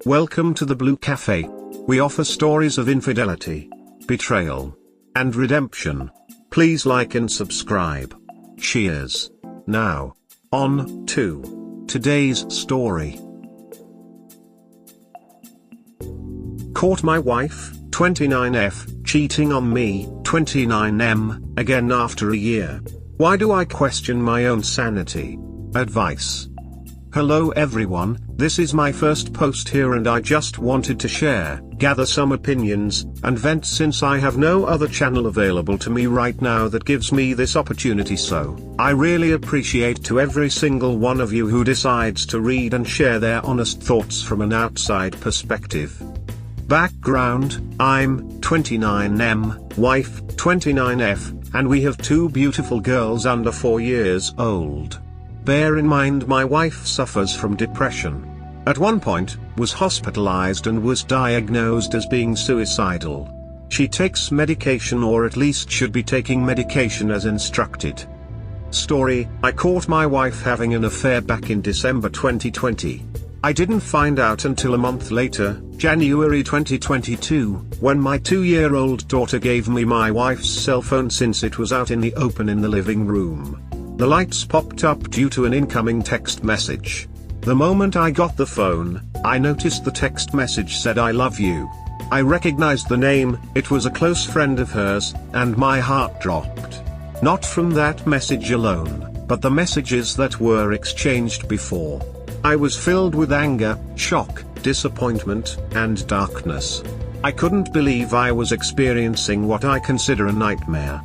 Welcome to the Blue Cafe. We offer stories of infidelity, betrayal, and redemption. Please like and subscribe. Cheers. Now, on to today's story. Caught my wife, 29F, cheating on me, 29M, again after a year. Why do I question my own sanity? Advice. Hello everyone, this is my first post here and I just wanted to share, gather some opinions, and vent since I have no other channel available to me right now that gives me this opportunity, so I really appreciate to every single one of you who decides to read and share their honest thoughts from an outside perspective. Background: I'm 29M, wife 29F, and we have two beautiful girls under 4 years old. Bear in mind my wife suffers from depression. At one point, was hospitalized and was diagnosed as being suicidal. She takes medication, or at least should be taking medication as instructed. Story: I caught my wife having an affair back in December 2020. I didn't find out until a month later, January 2022, when my 2-year-old daughter gave me my wife's cell phone since it was out in the open in the living room. The lights popped up due to an incoming text message. The moment I got the phone, I noticed the text message said "I love you." I recognized the name, it was a close friend of hers, and my heart dropped. Not from that message alone, but the messages that were exchanged before. I was filled with anger, shock, disappointment, and darkness. I couldn't believe I was experiencing what I consider a nightmare.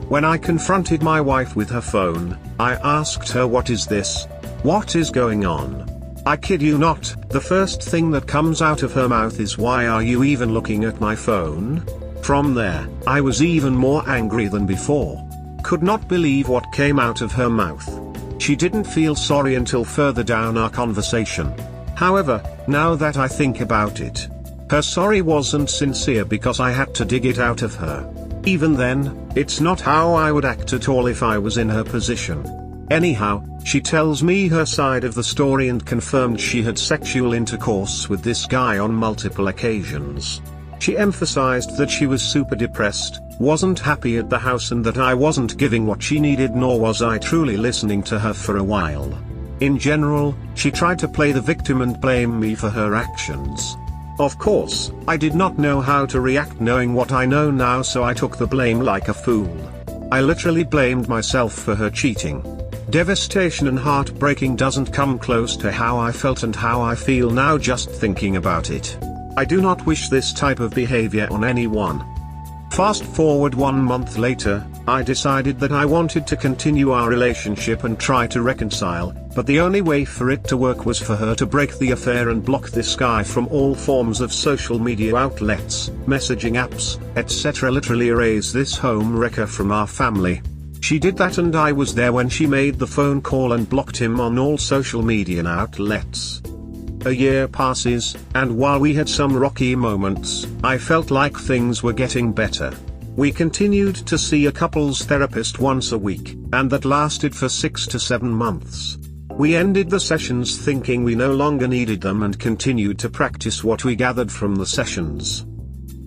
When I confronted my wife with her phone, I asked her, "What is this? What is going on?" I kid you not, the first thing that comes out of her mouth is, "Why are you even looking at my phone?" From there, I was even more angry than before. Could not believe what came out of her mouth. She didn't feel sorry until further down our conversation. However, now that I think about it, her sorry wasn't sincere because I had to dig it out of her. Even then, it's not how I would act at all if I was in her position. Anyhow, she tells me her side of the story and confirmed she had sexual intercourse with this guy on multiple occasions. She emphasized that she was super depressed, wasn't happy at the house, and that I wasn't giving what she needed, nor was I truly listening to her for a while. In general, she tried to play the victim and blame me for her actions. Of course, I did not know how to react knowing what I know now, so I took the blame like a fool. I literally blamed myself for her cheating. Devastation and heartbreaking doesn't come close to how I felt and how I feel now just thinking about it. I do not wish this type of behavior on anyone. Fast forward 1 month later, I decided that I wanted to continue our relationship and try to reconcile, but the only way for it to work was for her to break the affair and block this guy from all forms of social media outlets, messaging apps, etc. Literally erase this home wrecker from our family. She did that and I was there when she made the phone call and blocked him on all social media outlets. A year passes, and while we had some rocky moments, I felt like things were getting better. We continued to see a couples therapist once a week, and that lasted for 6 to 7 months. We ended the sessions thinking we no longer needed them and continued to practice what we gathered from the sessions.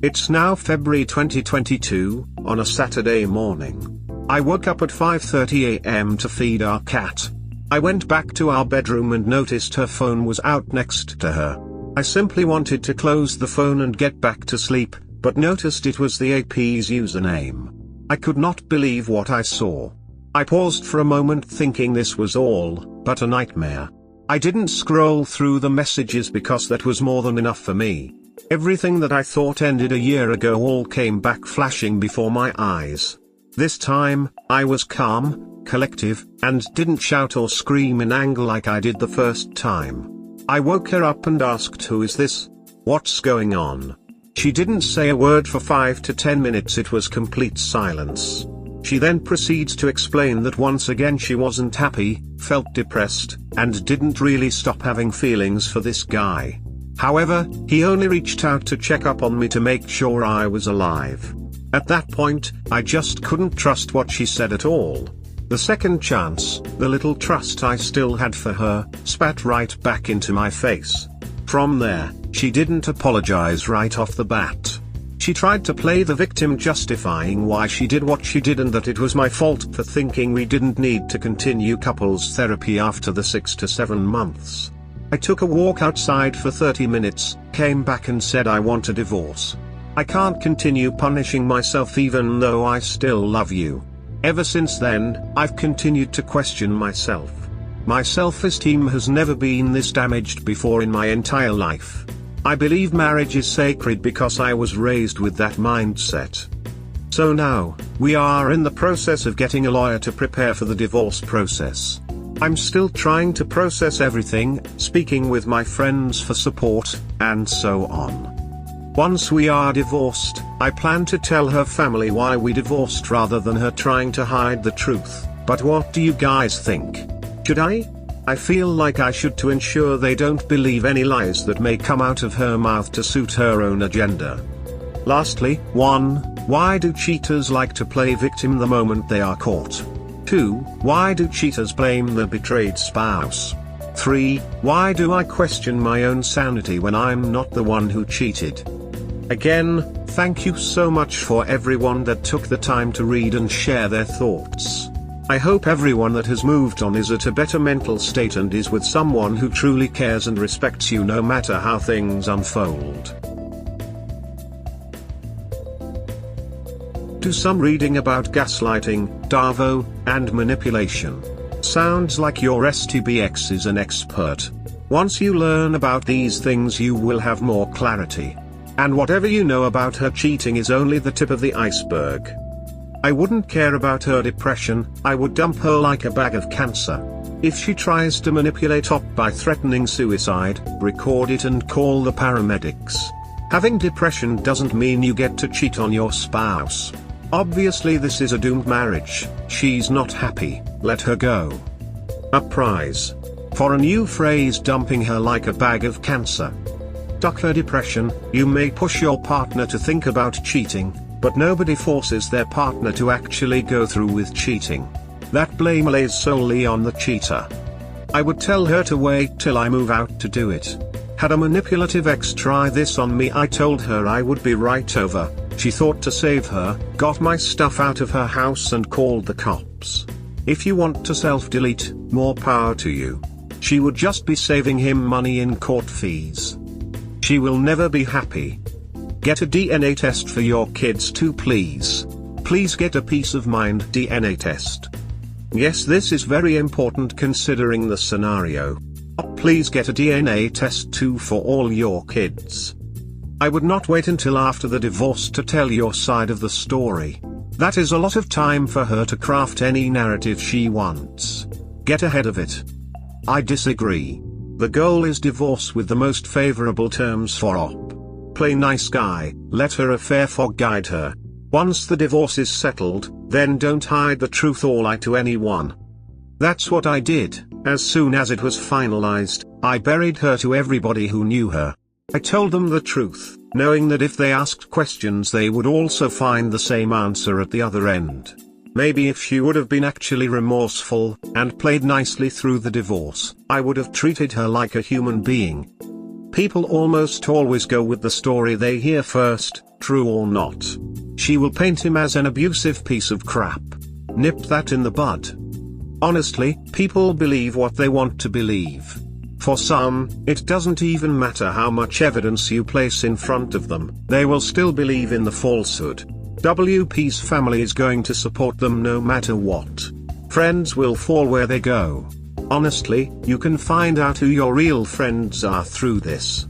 It's now February 2022, on a Saturday morning. I woke up at 5:30 a.m. to feed our cat. I went back to our bedroom and noticed her phone was out next to her. I simply wanted to close the phone and get back to sleep, but noticed it was the AP's username. I could not believe what I saw. I paused for a moment thinking this was all but a nightmare. I didn't scroll through the messages because that was more than enough for me. Everything that I thought ended a year ago all came back flashing before my eyes. This time, I was calm, collective, and didn't shout or scream in anger like I did the first time. I woke her up and asked, "Who is this? What's going on?" She didn't say a word for 5 to 10 minutes. It was complete silence. She then proceeds to explain that once again she wasn't happy, felt depressed, and didn't really stop having feelings for this guy. However, he only reached out to check up on me to make sure I was alive. At that point, I just couldn't trust what she said at all. The second chance, the little trust I still had for her, spat right back into my face. From there, she didn't apologize right off the bat. She tried to play the victim, justifying why she did what she did and that it was my fault for thinking we didn't need to continue couples therapy after the 6 to 7 months. I took a walk outside for 30 minutes, came back and said I want a divorce. I can't continue punishing myself even though I still love you. Ever since then, I've continued to question myself. My self-esteem has never been this damaged before in my entire life. I believe marriage is sacred because I was raised with that mindset. So now, we are in the process of getting a lawyer to prepare for the divorce process. I'm still trying to process everything, speaking with my friends for support, and so on. Once we are divorced, I plan to tell her family why we divorced rather than her trying to hide the truth. But what do you guys think? Should I? I feel like I should, to ensure they don't believe any lies that may come out of her mouth to suit her own agenda. Lastly, 1. Why do cheaters like to play victim the moment they are caught? 2. Why do cheaters blame the betrayed spouse? 3. Why do I question my own sanity when I'm not the one who cheated? Again, thank you so much for everyone that took the time to read and share their thoughts. I hope everyone that has moved on is at a better mental state and is with someone who truly cares and respects you no matter how things unfold. Do some reading about gaslighting, Darvo, and manipulation. Sounds like your STBX is an expert. Once you learn about these things you will have more clarity. And whatever you know about her cheating is only the tip of the iceberg. I wouldn't care about her depression, I would dump her like a bag of cancer. If she tries to manipulate up by threatening suicide, record it and call the paramedics. Having depression doesn't mean you get to cheat on your spouse. Obviously this is a doomed marriage, she's not happy, let her go. A prize. For a new phrase, dumping her like a bag of cancer. Duck her depression. You may push your partner to think about cheating, but nobody forces their partner to actually go through with cheating. That blame lays solely on the cheater. I would tell her to wait till I move out to do it. Had a manipulative ex try this on me, I told her I would be right over. She thought to save her, got my stuff out of her house and called the cops. If you want to self-delete, more power to you. She would just be saving him money in court fees. She will never be happy. Get a DNA test for your kids too, please. Please get a peace of mind DNA test. Yes, this is very important considering the scenario. Please get a DNA test too for all your kids. I would not wait until after the divorce to tell your side of the story. That is a lot of time for her to craft any narrative she wants. Get ahead of it. I disagree. The goal is divorce with the most favorable terms for op. Play nice guy, let her affair fog guide her. Once the divorce is settled, then don't hide the truth or lie to anyone. That's what I did. As soon as it was finalized, I buried her to everybody who knew her. I told them the truth, knowing that if they asked questions they would also find the same answer at the other end. Maybe if she would have been actually remorseful, and played nicely through the divorce, I would have treated her like a human being. People almost always go with the story they hear first, true or not. She will paint him as an abusive piece of crap. Nip that in the bud. Honestly, people believe what they want to believe. For some, it doesn't even matter how much evidence you place in front of them, they will still believe in the falsehood. WP's family is going to support them no matter what. Friends will fall where they go. Honestly, you can find out who your real friends are through this.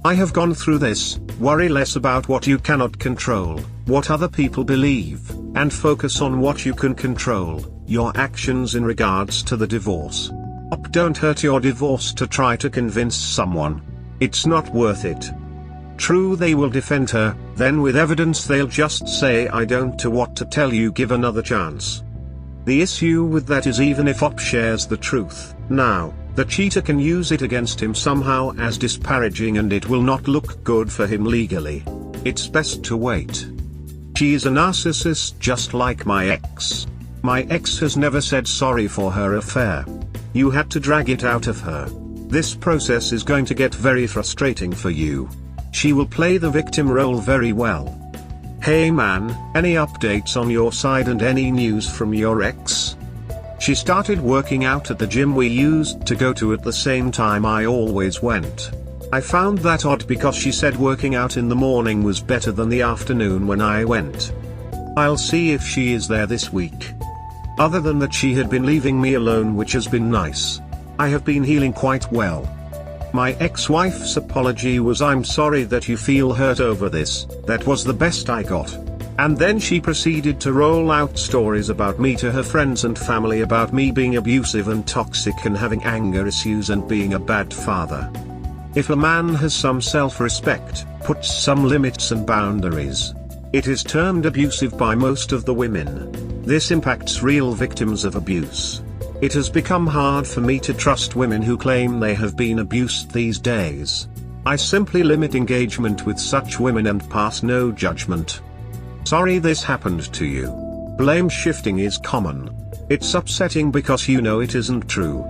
I have gone through this. Worry less about what you cannot control, what other people believe, and focus on what you can control, your actions in regards to the divorce. Don't hurt your divorce to try to convince someone. It's not worth it. True, they will defend her, then with evidence they'll just say I don't know what to tell you, give another chance. The issue with that is even if Op shares the truth, now, the cheater can use it against him somehow as disparaging and it will not look good for him legally. It's best to wait. She is a narcissist just like my ex. My ex has never said sorry for her affair. You had to drag it out of her. This process is going to get very frustrating for you. She will play the victim role very well. Hey man, any updates on your side and any news from your ex? She started working out at the gym we used to go to at the same time I always went. I found that odd because she said working out in the morning was better than the afternoon when I went. I'll see if she is there this week. Other than that, she had been leaving me alone, which has been nice. I have been healing quite well. My ex-wife's apology was, "I'm sorry that you feel hurt over this, that was the best I got." And then she proceeded to roll out stories about me to her friends and family about me being abusive and toxic and having anger issues and being a bad father. If a man has some self-respect, puts some limits and boundaries, it is termed abusive by most of the women. This impacts real victims of abuse. It has become hard for me to trust women who claim they have been abused these days. I simply limit engagement with such women and pass no judgment. Sorry this happened to you. Blame shifting is common. It's upsetting because you know it isn't true.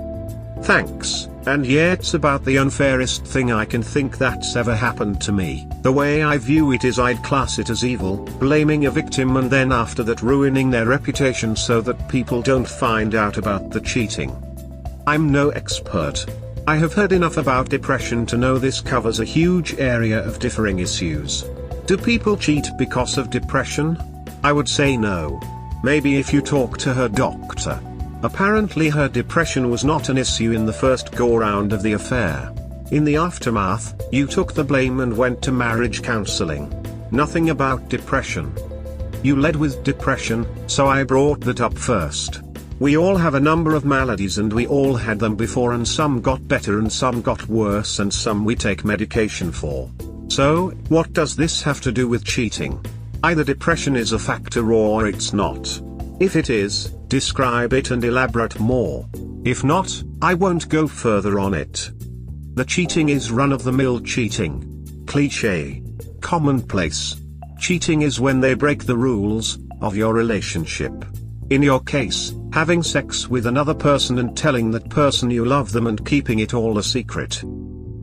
Thanks, and yeah, it's about the unfairest thing I can think that's ever happened to me. The way I view it is I'd class it as evil, blaming a victim and then after that ruining their reputation so that people don't find out about the cheating. I'm no expert. I have heard enough about depression to know this covers a huge area of differing issues. Do people cheat because of depression? I would say no. Maybe if you talk to her doctor. Apparently her depression was not an issue in the first go-round of the affair. In the aftermath, you took the blame and went to marriage counseling. Nothing about depression. You led with depression, so I brought that up first. We all have a number of maladies and we all had them before, and some got better and some got worse and some we take medication for. So, what does this have to do with cheating? Either depression is a factor or it's not. If it is, describe it and elaborate more. If not, I won't go further on it. The cheating is run-of-the-mill cheating. Cliché. Commonplace. Cheating is when they break the rules of your relationship. In your case, having sex with another person and telling that person you love them and keeping it all a secret.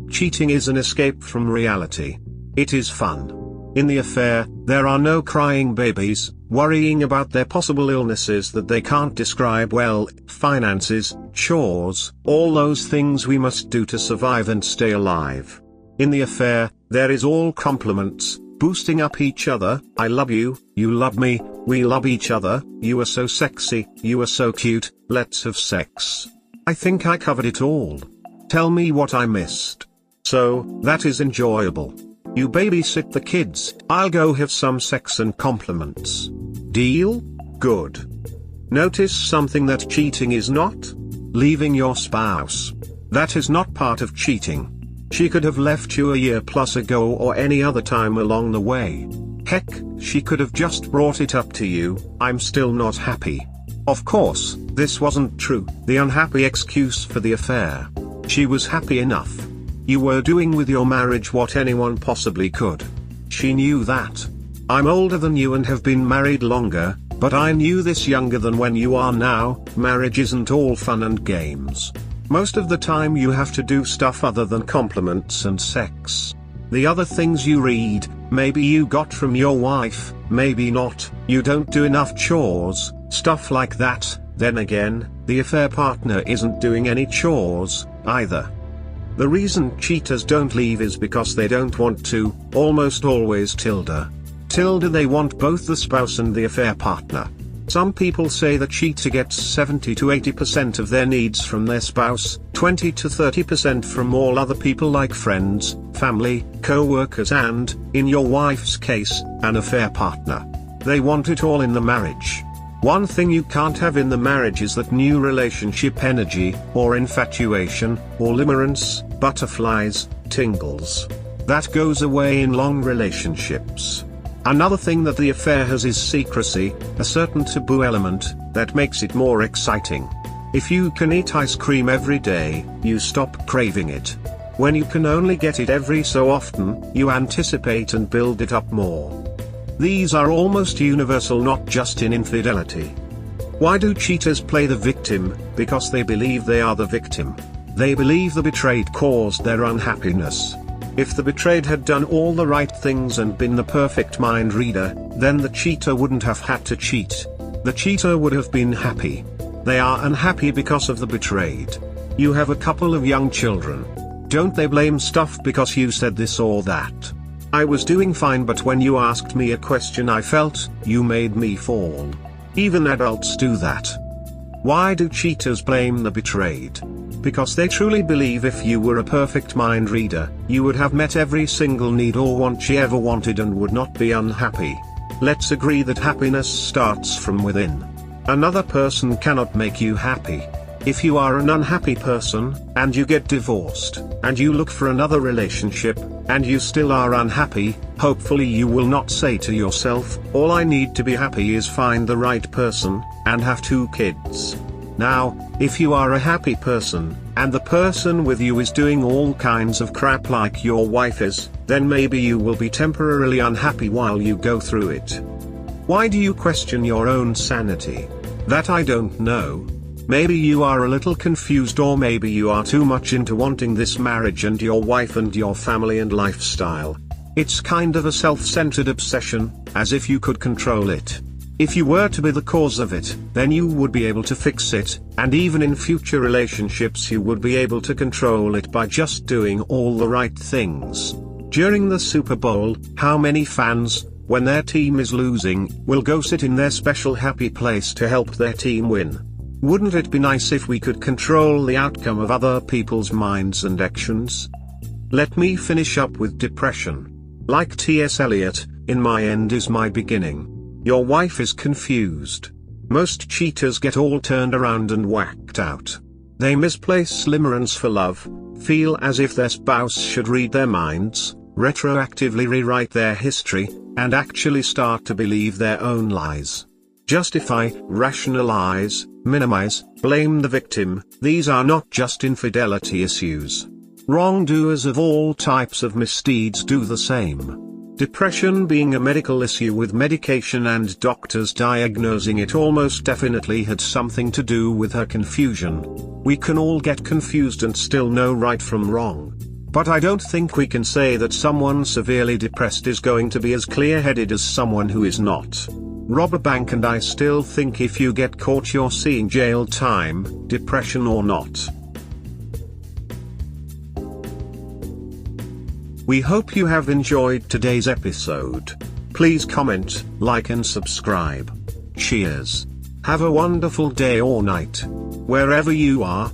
Cheating is an escape from reality. It is fun. In the affair, there are no crying babies, worrying about their possible illnesses that they can't describe well, finances, chores, all those things we must do to survive and stay alive. In the affair, there is all compliments, boosting up each other. I love you, you love me, we love each other, you are so sexy, you are so cute, let's have sex. I think I covered it all. Tell me what I missed. So, that is enjoyable. You babysit the kids, I'll go have some sex and compliments. Deal? Good. Notice something that cheating is not? Leaving your spouse. That is not part of cheating. She could have left you a year plus ago or any other time along the way. Heck, she could have just brought it up to you, I'm still not happy. Of course, this wasn't true, the unhappy excuse for the affair. She was happy enough. You were doing with your marriage what anyone possibly could. She knew that. I'm older than you and have been married longer, but I knew this younger than when you are now. Marriage isn't all fun and games. Most of the time you have to do stuff other than compliments and sex. The other things you read, maybe you got from your wife, maybe not, you don't do enough chores, stuff like that. Then again, the affair partner isn't doing any chores, either. The reason cheaters don't leave is because they don't want to, almost always tilde they want both the spouse and the affair partner. Some people say the cheater gets 70 to 80% of their needs from their spouse, 20 to 30% from all other people like friends, family, co-workers and, in your wife's case, an affair partner. They want it all in the marriage. One thing you can't have in the marriage is that new relationship energy, or infatuation, or limerence, butterflies, tingles. That goes away in long relationships. Another thing that the affair has is secrecy, a certain taboo element, that makes it more exciting. If you can eat ice cream every day, you stop craving it. When you can only get it every so often, you anticipate and build it up more. These are almost universal, not just in infidelity. Why do cheaters play the victim? Because they believe they are the victim. They believe the betrayed caused their unhappiness. If the betrayed had done all the right things and been the perfect mind reader, then the cheater wouldn't have had to cheat. The cheater would have been happy. They are unhappy because of the betrayed. You have a couple of young children. Don't they blame stuff because you said this or that? I was doing fine, but when you asked me a question I felt, you made me fall. Even adults do that. Why do cheaters blame the betrayed? Because they truly believe if you were a perfect mind reader, you would have met every single need or want she ever wanted and would not be unhappy. Let's agree that happiness starts from within. Another person cannot make you happy. If you are an unhappy person, and you get divorced, and you look for another relationship, and you still are unhappy, hopefully you will not say to yourself, all I need to be happy is find the right person, and have 2 kids. Now, if you are a happy person, and the person with you is doing all kinds of crap like your wife is, then maybe you will be temporarily unhappy while you go through it. Why do you question your own sanity? That I don't know. Maybe you are a little confused, or maybe you are too much into wanting this marriage and your wife and your family and lifestyle. It's kind of a self-centered obsession, as if you could control it. If you were to be the cause of it, then you would be able to fix it, and even in future relationships you would be able to control it by just doing all the right things. During the Super Bowl, how many fans, when their team is losing, will go sit in their special happy place to help their team win? Wouldn't it be nice if we could control the outcome of other people's minds and actions? Let me finish up with depression. Like T.S. Eliot, in my end is my beginning. Your wife is confused. Most cheaters get all turned around and whacked out. They misplace limerence for love, feel as if their spouse should read their minds, retroactively rewrite their history, and actually start to believe their own lies. Justify, rationalize, minimize, blame the victim. These are not just infidelity issues. Wrongdoers of all types of misdeeds do the same. Depression being a medical issue with medication and doctors diagnosing it almost definitely had something to do with her confusion. We can all get confused and still know right from wrong. But I don't think we can say that someone severely depressed is going to be as clear-headed as someone who is not. Rob a bank and I still think if you get caught you're seeing jail time, depression or not. We hope you have enjoyed today's episode. Please comment, like and subscribe. Cheers. Have a wonderful day or night. Wherever you are.